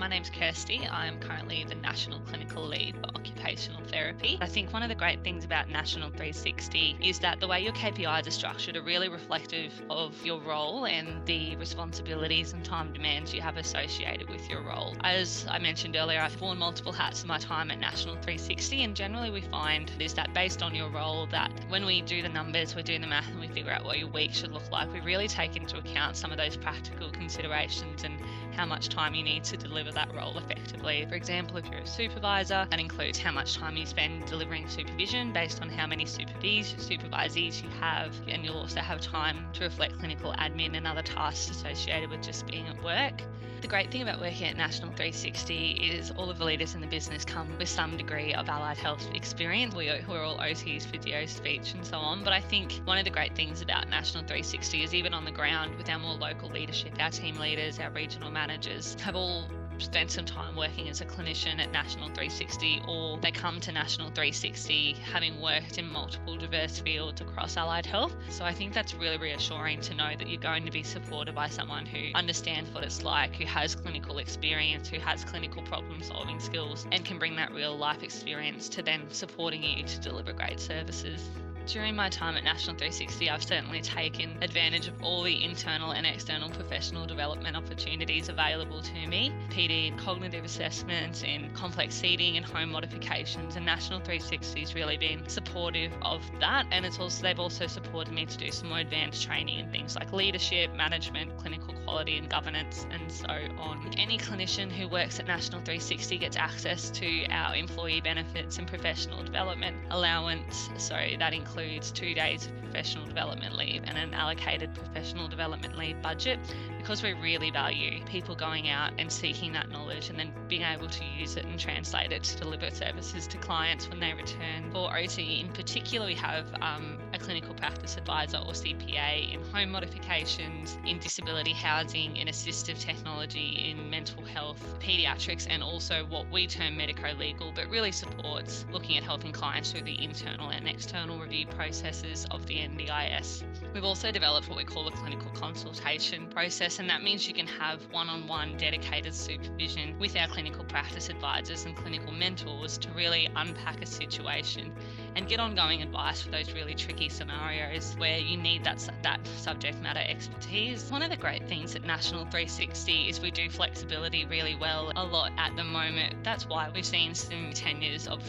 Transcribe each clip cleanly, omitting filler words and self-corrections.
My name's Kirsty. I'm currently the National Clinical Lead for Occupational Therapy. I think one of the great things about National 360 is that the way your KPIs are structured are really reflective of your role and the responsibilities and time demands you have associated with your role. As I mentioned earlier, I've worn multiple hats in my time at National 360, and generally we find is that based on your role, that when we do the numbers, we do the math and we figure out what your week should look like, we really take into account some of those practical considerations and how much time you need to deliver that role effectively. For example, if you're a supervisor, that includes how much time you spend delivering supervision based on how many supervisees you have, and you'll also have time to reflect clinical admin and other tasks associated with just being at work. The great thing about working at National 360 is all of the leaders in the business come with some degree of allied health experience. We're all OTs, physio, speech and so on. But I think one of the great things about National 360 is even on the ground with our more local leadership, our team leaders, our regional managers have all spent some time working as a clinician at National 360, or they come to National 360 having worked in multiple diverse fields across allied health. So I think that's really reassuring to know that you're going to be supported by someone who understands what it's like, who has clinical experience, who has clinical problem solving skills, and can bring that real life experience to then supporting you to deliver great services. During my time at National 360, I've certainly taken advantage of all the internal and external professional development opportunities available to me. PD and cognitive assessments in complex seating and home modifications, and National 360 has really been supportive of that. And they've also supported me to do some more advanced training in things like leadership, management, clinical quality and governance, and so on. Any clinician who works at National 360 gets access to our employee benefits and professional development allowance. So that includes 2 days of professional development leave and an allocated professional development leave budget, because we really value people going out and seeking that knowledge and then being able to use it and translate it to deliver services to clients when they return. For OT in particular, we have a clinical practice advisor or CPA in home modifications, in disability housing, in assistive technology, in mental health, paediatrics, and also what we term medico-legal, but really supports looking at helping clients through the internal and external review processes of the NDIS. We've also developed what we call a clinical consultation process, and that means you can have one-on-one dedicated supervision with our clinical practice advisors and clinical mentors to really unpack a situation and get ongoing advice for those really tricky scenarios where you need that subject matter expertise. One of the great things at National 360 is we do flexibility really well a lot at the moment. That's why we've seen some tenures of,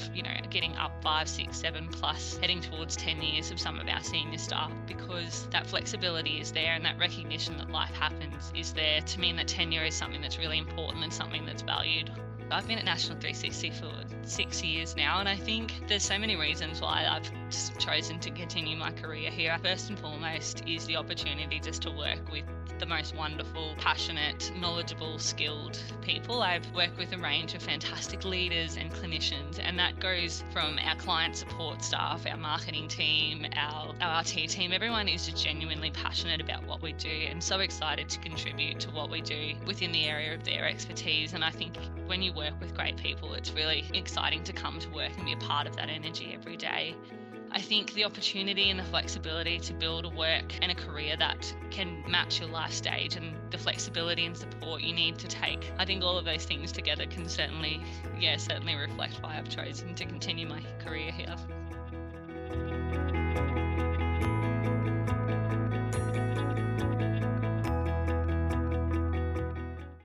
getting up 5, 6, 7 plus, heading towards 10 years of some of our senior staff, because that flexibility is there and that recognition that life happens is there to mean that tenure is something that's really important and something that's valued. I've been at National 360 for 6 years now, and I think there's so many reasons why I've chosen to continue my career here. First and foremost is the opportunity just to work with the most wonderful, passionate, knowledgeable, skilled people. I've worked with a range of fantastic leaders and clinicians, and that goes from our client support staff, our marketing team, our RT team. Everyone is just genuinely passionate about what we do and so excited to contribute to what we do within the area of their expertise. And I think when you work with great people, it's really exciting to come to work and be a part of that energy every day. I think the opportunity and the flexibility to build a work and a career that can match your life stage and the flexibility and support you need to take, I think all of those things together can certainly reflect why I've chosen to continue my career here.